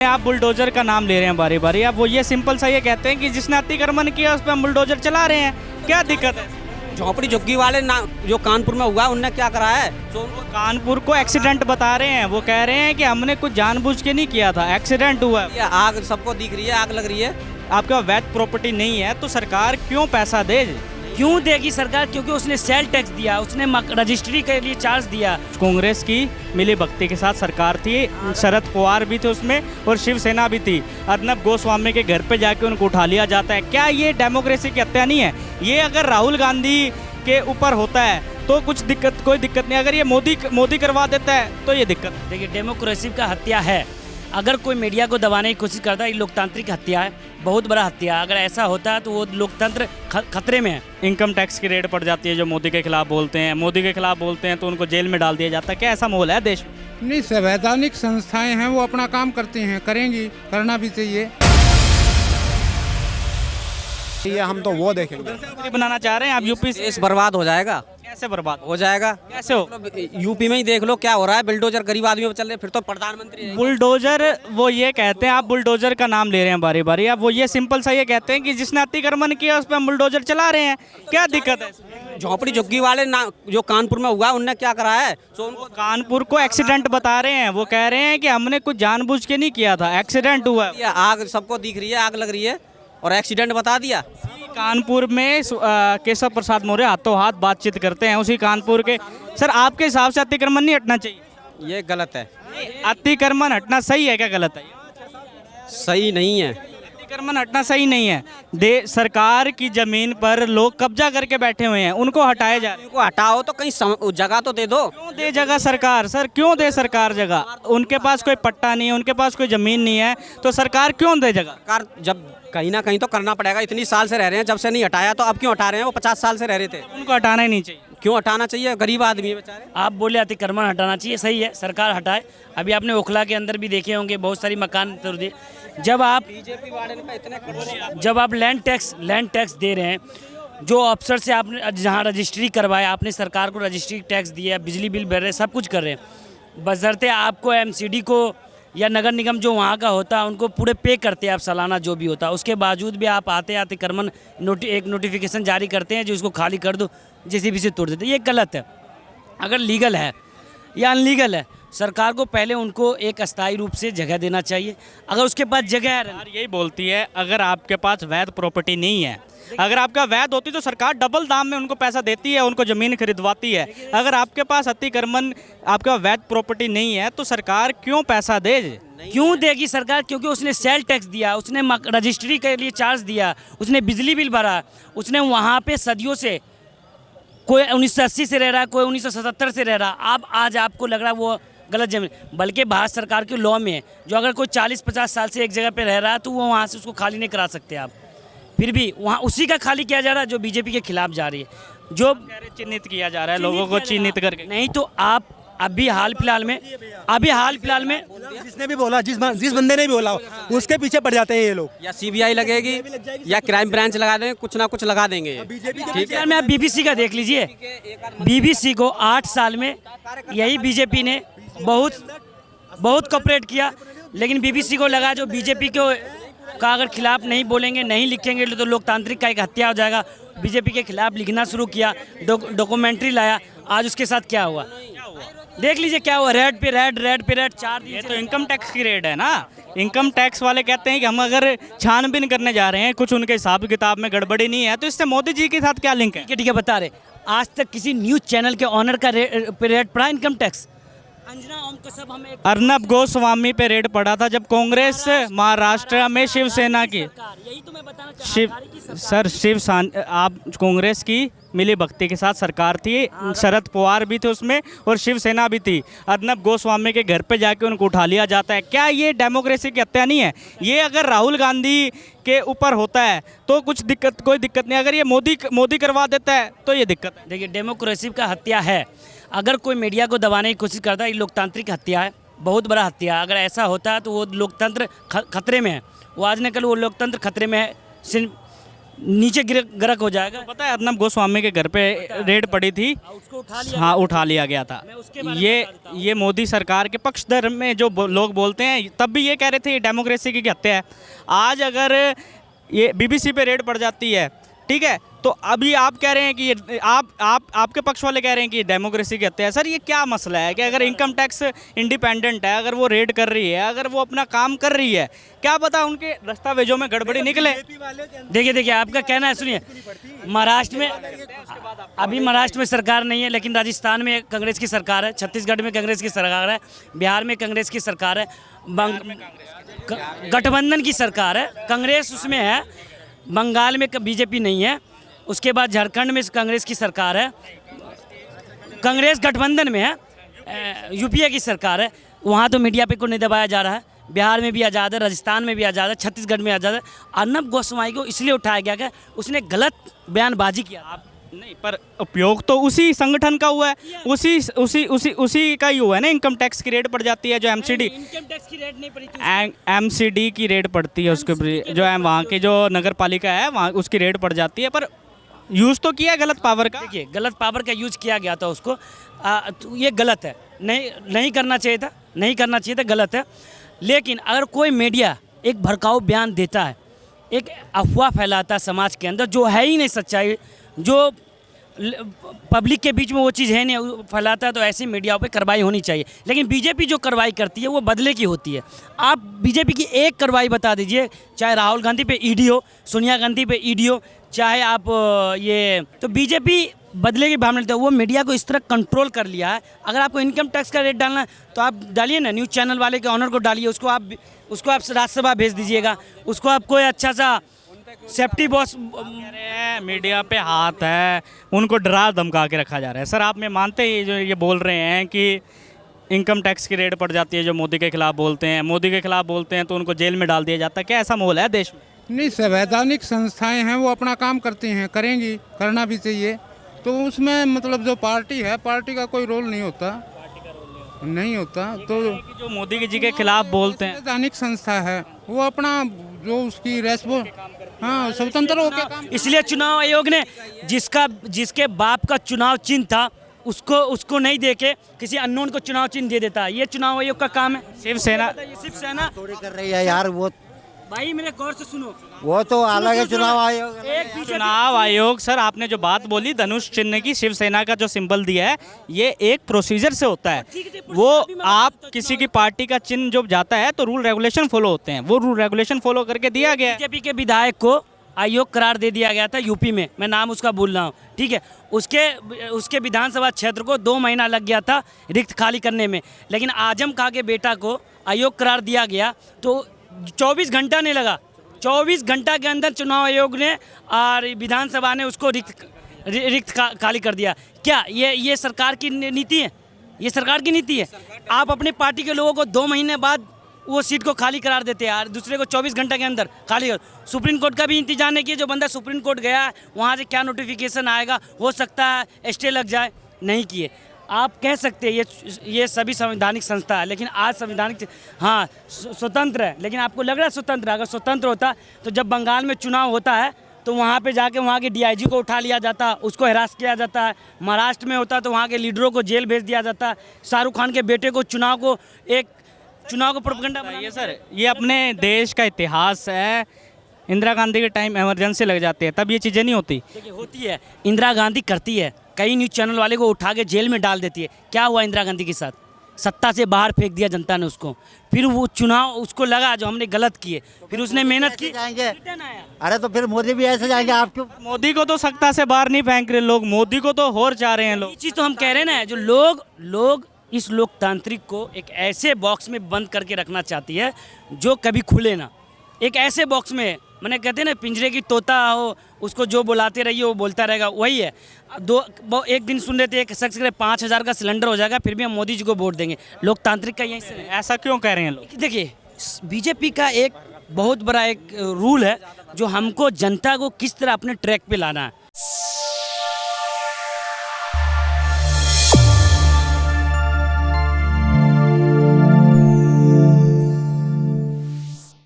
आप बुलडोजर का नाम ले रहे हैं बारी बारी, आप वो ये सिंपल सा ये कहते हैं कि जिसने अतिक्रमण किया उस पर हम बुलडोजर चला रहे हैं, क्या दिक्कत है? झोपड़ी झुग्गी वाले ना जो कानपुर में हुआ उनने क्या करा है? तो कानपुर को एक्सीडेंट बता रहे हैं, वो कह रहे हैं कि हमने कुछ जानबूझ के नहीं किया था, एक्सीडेंट हुआ है। ये आग सबको दिख रही है, आग लग रही है। आपके पास वैध प्रॉपर्टी नहीं है तो सरकार क्यों पैसा दे? क्यों देगी सरकार? क्योंकि उसने सेल टैक्स दिया, उसने रजिस्ट्री के लिए चार्ज दिया। कांग्रेस की मिली भक्ति के साथ सरकार थी, शरद पवार भी थे उसमें और शिवसेना भी थी। अर्नब गोस्वामी के घर पे जाके उनको उठा लिया जाता है। क्या ये डेमोक्रेसी की हत्या नहीं है? ये अगर राहुल गांधी के ऊपर होता है तो कुछ दिक्कत, कोई दिक्कत नहीं। अगर ये मोदी करवा देता है तो ये दिक्कत। देखिए, डेमोक्रेसी का हत्या है। अगर कोई मीडिया को दबाने की कोशिश करता है, ये लोकतांत्रिक हत्या है, बहुत बड़ा हत्या है। अगर ऐसा होता है तो वो लोकतंत्र खतरे में है। इनकम टैक्स की रेड पड़ जाती है जो मोदी के खिलाफ बोलते हैं, मोदी के खिलाफ बोलते हैं तो उनको जेल में डाल दिया जाता है। क्या ऐसा माहौल है देश में? नहीं, संवैधानिक संस्थाएं हैं, वो अपना काम करती हैं, करेंगी, करना भी चाहिए। ये हम तो वो देखेंगे। बनाना चाह रहे हैं आप यूपी से? देश बर्बाद हो जाएगा। कैसे बर्बाद हो जाएगा? कैसे हो? यूपी में ही देख लो क्या हो रहा है। बुलडोजर गरीब आदमियों पे चल रहे, फिर तो प्रधानमंत्री है। बुलडोजर, वो ये कहते हैं, आप बुलडोजर का नाम ले रहे हैं बारी बारी, आप वो ये सिंपल सा ये कहते हैं कि जिसने अतिक्रमण किया उस पर हम बुलडोजर चला रहे हैं, क्या दिक्कत है? झोपड़ी झुग्गी वाले ना जो कानपुर में हुआ उनने क्या करा है? तो उनको कानपुर को एक्सीडेंट बता रहे हैं, वो कह रहे हैं कि हमने कुछ जानबूझ के नहीं किया था, एक्सीडेंट हुआ है। ये आग सबको दिख रही है, आग लग रही है और एक्सीडेंट बता दिया। कानपुर में केशव प्रसाद मौर्य हाथों हाथ बातचीत करते हैं उसी कानपुर के। सर, आपके हिसाब से अतिक्रमण नहीं हटना चाहिए? ये गलत है। अतिक्रमण हटना सही है क्या गलत है? सही नहीं है। अतिक्रमण हटना सही नहीं है। सरकार की जमीन पर लोग कब्जा करके बैठे हुए हैं, उनको हटाया जा रहा है। उनको हटाओ तो कहीं जगह तो दे दो। क्यों दे जगह सरकार? सर, क्यों दे सरकार जगह? उनके पास कोई पट्टा नहीं है, उनके पास कोई जमीन नहीं है, तो सरकार क्यों दे जगह? सरकार जब कहीं ना कहीं तो करना पड़ेगा। इतनी साल से रह रहे हैं, जब से नहीं हटाया तो अब क्यों हटा रहे हैं? वो 50 साल से रह रहे थे। उनको हटाना ही नहीं चाहिए। क्यों हटाना चाहिए? गरीब आदमी है बेचारे। आप बोले अतिक्रमण हटाना चाहिए, सही है, सरकार हटाए। अभी आपने ओखला के अंदर भी देखे होंगे बहुत सारी मकान तोड़ दिए। जब आप लैंड टैक्स दे रहे हैं, जो अफसर से आपने जहाँ रजिस्ट्री करवाया, आपने सरकार को रजिस्ट्री टैक्स दिया, बिजली बिल भर रहे, सब कुछ कर रहे हैं, बशर्ते आपको एमसीडी को या नगर निगम जो वहाँ का होता है उनको पूरे पे करते हैं आप सालाना जो भी होता है। उसके बावजूद भी आप आते अतिक्रमण एक नोटिफिकेशन जारी करते हैं जो इसको खाली कर दो, जेसीबी से तोड़ देते हैं। ये गलत है। अगर लीगल है या अनलीगल है, सरकार को पहले उनको एक अस्थायी रूप से जगह देना चाहिए। अगर उसके पास जगह है, यही बोलती है, अगर आपके पास वैध प्रॉपर्टी नहीं है, अगर आपका वैध होती तो सरकार डबल दाम में उनको पैसा देती है, उनको ज़मीन खरीदवाती है। अगर आपके पास अतिक्रमण, आपका वैध प्रॉपर्टी नहीं है तो सरकार क्यों पैसा दे? क्यों देगी सरकार? क्योंकि उसने सेल टैक्स दिया, उसने रजिस्ट्री के लिए चार्ज दिया, उसने बिजली बिल भरा, उसने वहाँ पे सदियों से, कोई 1980 से रह रहा है, कोई 1977 से रह रहा। अब आज आपको लग रहा है वो गलत जमीन, बल्कि भारत सरकार के लॉ में है, जो अगर कोई 40-50 साल से एक जगह पे रह रहा है तो वो वहाँ से उसको खाली नहीं करा सकते आप। फिर भी वहाँ उसी का खाली किया जा रहा है जो बीजेपी के खिलाफ जा रही है, जो चिन्हित किया जा रहा है, लोगों को चिन्हित करके। नहीं तो आप अभी हाल फिलहाल में जिसने भी बोला, जिस बंदे ने भी बोला, उसके पीछे पड़ जाते हैं ये लोग। या सीबीआई लगेगी या क्राइम ब्रांच लगा देंगे, कुछ ना कुछ लगा देंगे। ठीक है, आप बीबीसी का देख लीजिए। बीबीसी को 8 साल में यही बीजेपी ने बहुत कॉपरेट किया, लेकिन बीबीसी को लगा जो बीजेपी को का अगर खिलाफ नहीं बोलेंगे, नहीं लिखेंगे तो लोकतांत्रिक का एक हत्या हो जाएगा। बीजेपी के खिलाफ लिखना शुरू किया, डॉक्यूमेंट्री लाया। आज उसके साथ क्या हुआ देख लीजिए, क्या हुआ? रेड पे रेड 4 दिन। ये तो इनकम टैक्स की रेड है ना। इनकम टैक्स वाले कहते हैं कि हम अगर छानबीन करने जा रहे हैं, कुछ उनके हिसाब किताब में गड़बड़ी नहीं है, तो इससे मोदी जी के साथ क्या लिंक है? ठीक है, बता रहे, आज तक किसी न्यूज़ चैनल के ऑनर का रेड पड़ा इनकम टैक्स? अर्नब गोस्वामी पे रेड पड़ा था जब कांग्रेस महाराष्ट्र में शिवसेना की, यही तो मैं बताना आप कांग्रेस की मिली भक्ति के साथ सरकार थी, शरद पवार भी थे उसमें और शिवसेना भी थी। अर्नब गोस्वामी के घर पे जाके उनको उठा लिया जाता है। क्या ये डेमोक्रेसी की हत्या नहीं है? ये अगर राहुल गांधी के ऊपर होता है तो कुछ दिक्कत, कोई दिक्कत नहीं। अगर ये मोदी करवा देता है तो ये दिक्कत है। देखिए, डेमोक्रेसी का हत्या है। अगर कोई मीडिया को दबाने की कोशिश करता है, ये लोकतांत्रिक हत्या है, बहुत बड़ा हत्या है। अगर ऐसा होता है तो वो लोकतंत्र खतरे में है। वो आज न कल वो लोकतंत्र खतरे में है। नीचे गरक हो जाएगा। पता है अर्नब गोस्वामी के घर पे रेड पड़ी थी, उसको उठा लिया। हाँ उठा लिया गया था। मैं उसके बारे में ये मोदी सरकार के पक्षधर में जो लोग बोलते हैं तब भी ये कह रहे थे ये डेमोक्रेसी की हत्या है। आज अगर ये बीबीसी पे रेड पड़ जाती है, ठीक है, तो अभी आप कह रहे हैं कि ये आपके पक्ष वाले कह रहे हैं कि डेमोक्रेसी की हत्या है। सर ये क्या मसला है कि अगर इनकम टैक्स इंडिपेंडेंट है, अगर वो रेड कर रही है, अगर वो अपना काम कर रही है, क्या पता उनके दस्तावेजों में गड़बड़ी निकले। देखिए आपका कहना है, सुनिए, महाराष्ट्र में अभी महाराष्ट्र में सरकार नहीं है, लेकिन राजस्थान में कांग्रेस की सरकार है, छत्तीसगढ़ में कांग्रेस की सरकार है, बिहार में कांग्रेस की सरकार है, गठबंधन की सरकार है, कांग्रेस उसमें है, बंगाल में बीजेपी नहीं है, उसके बाद झारखंड में कांग्रेस की सरकार है, कांग्रेस गठबंधन में है, यूपीए की सरकार है। वहाँ तो मीडिया पे को नहीं दबाया जा रहा है, बिहार में भी आज़ाद है, राजस्थान में भी आज़ाद है, छत्तीसगढ़ में आज़ाद है। अर्नब गोस्वामी को इसलिए उठाया गया कि उसने गलत बयानबाजी किया। आप नहीं, पर उपयोग तो उसी संगठन का हुआ है, उसी का ही हुआ है ना। इनकम टैक्स की रेट पड़ जाती है, जो एमसीडी, इनकम टैक्स की रेट नहीं पड़ी थी, एमसीडी की रेट पड़ती है, उसके जो है वहाँ की जो नगर पालिका है वहाँ उसकी रेट पड़ जाती है। पर यूज़ तो किया गलत पावर का। देखिए गलत पावर का यूज किया गया था उसको, तो ये गलत है, नहीं करना चाहिए था, नहीं करना चाहिए था, गलत है। लेकिन अगर कोई मीडिया एक भड़काऊ बयान देता है, एक अफवाह फैलाता है समाज के अंदर, जो है ही नहीं सच्चाई, जो पब्लिक के बीच में वो चीज़ है नहीं, फैलाता है, तो ऐसी मीडिया पे कार्रवाई होनी चाहिए। लेकिन बीजेपी जो कार्रवाई करती है वो बदले की होती है। आप बीजेपी की एक कार्रवाई बता दीजिए, चाहे राहुल गांधी पे ईडी हो, सोनिया गांधी पे ईडी हो, चाहे आप ये, तो बीजेपी बदले की भावना लेते हैं। वो मीडिया को इस तरह कंट्रोल कर लिया है। अगर आपको इनकम टैक्स का रेट डालना है तो आप डालिए ना, न्यूज़ चैनल वाले के ऑनर को डालिए, उसको आप राज्यसभा भेज दीजिएगा, उसको आप कोई अच्छा सा सेफ्टी बॉस। मीडिया पे हाथ है, उनको डरा धमका के रखा जा रहा है। सर आप में मानते हैं जो ये बोल रहे हैं कि इनकम टैक्स की रेट पड़ जाती है, जो मोदी के खिलाफ बोलते हैं, मोदी के खिलाफ बोलते हैं तो उनको जेल में डाल दिया जाता है, क्या ऐसा माहौल है देश में? नहीं, संवैधानिक संस्थाएं हैं, वो अपना काम करती हैं, करेंगी, करना भी चाहिए। तो उसमें मतलब जो पार्टी है, पार्टी का कोई रोल नहीं होता, नहीं होता। तो जो मोदी जी के खिलाफ बोलते हैं, संवैधानिक संस्था है, वो अपना जो उसकी रेस्पो, हाँ, स्वतंत्र होकर काम। इसलिए चुनाव आयोग ने जिसके बाप का चुनाव चिन्ह था उसको नहीं देके किसी अननोन को चुनाव चिन्ह दे देता है। ये चुनाव आयोग का काम है। शिवसेना थोड़ी कर रही है यार, वो भाई मेरे गौर से सुनो, वो तो अलग है चुनाव आयोग। चुनाव आयोग, सर आपने जो बात बोली धनुष चिन्ह की, शिवसेना का जो सिंबल दिया है, ये एक प्रोसीजर से होता है। वो आप किसी की पार्टी का चिन्ह जो जाता है तो रूल रेगुलेशन फॉलो होते हैं, वो रूल रेगुलेशन फॉलो करके दिया गया है। बीजेपी के विधायक को आयोग करार दे दिया गया था यूपी में, मैं नाम उसका भूल रहा हूँ, ठीक है। उसके विधानसभा क्षेत्र को 2 महीना लग गया था रिक्त खाली करने में, लेकिन आजम खां के बेटा को आयोग करार दिया गया तो 24 घंटा नहीं लगा, 24 घंटा के अंदर चुनाव आयोग ने और विधानसभा ने उसको रिक्त खाली कर दिया। क्या ये सरकार की नीति है? ये सरकार की नीति है। आप अपने पार्टी के लोगों को 2 महीने बाद वो सीट को खाली करार देते हैं, दूसरे को 24 घंटे के अंदर खाली कर। सुप्रीम कोर्ट का भी इंतजार नहीं किया, जो बंदा सुप्रीम कोर्ट गया है वहाँ से क्या नोटिफिकेशन आएगा, हो सकता है स्टे लग जाए, नहीं किए। आप कह सकते हैं ये सभी संवैधानिक संस्था है, लेकिन आज संवैधानिक, हाँ स्वतंत्र है, लेकिन आपको लग रहा है स्वतंत्र? अगर स्वतंत्र होता तो जब बंगाल में चुनाव होता है तो वहाँ पे जाके वहाँ के डीआईजी को उठा लिया जाता, उसको हिरास किया जाता है। महाराष्ट्र में होता तो वहाँ के लीडरों को जेल भेज दिया जाता। शाहरुख खान के बेटे को चुनाव को प्रोपेगेंडा बनाइए। सर ये अपने देश का इतिहास है, इंदिरा गांधी के टाइम इमरजेंसी लग जाती है, तब ये चीज़ें नहीं होती। देखिए होती है, इंदिरा गांधी करती है, कई न्यूज़ चैनल वाले को उठा के जेल में डाल देती है। क्या हुआ इंदिरा गांधी के साथ? सत्ता से बाहर फेंक दिया जनता ने उसको। फिर वो चुनाव उसको लगा जो हमने गलत किए, फिर उसने मेहनत की, जाएंगे। रिटर्न आया। अरे तो फिर मोदी भी ऐसे जाएंगे, आप क्यों? मोदी को तो सत्ता से बाहर नहीं फेंक रहे लोग, मोदी को तो और चाह रहे हैं लोग। ये चीज़ तो हम कह रहे हैं ना, जो लोग इस लोकतांत्रिक को एक ऐसे बॉक्स में बंद करके रखना चाहती है जो कभी खुले ना। एक ऐसे बॉक्स में, मैंने कहते हैं ना पिंजरे की तोता हो, उसको जो बुलाते रहिए वो बोलता रहेगा, वही है। एक दिन सुन रहे थे एक शख्स के 5,000 का सिलेंडर हो जाएगा फिर भी हम मोदी जी को वोट देंगे। लोकतांत्रिक का यही से ऐसा क्यों कह रहे हैं लोग? देखिए बीजेपी का एक बहुत बड़ा एक रूल है जो हमको जनता को किस तरह अपने ट्रैक पे लाना है।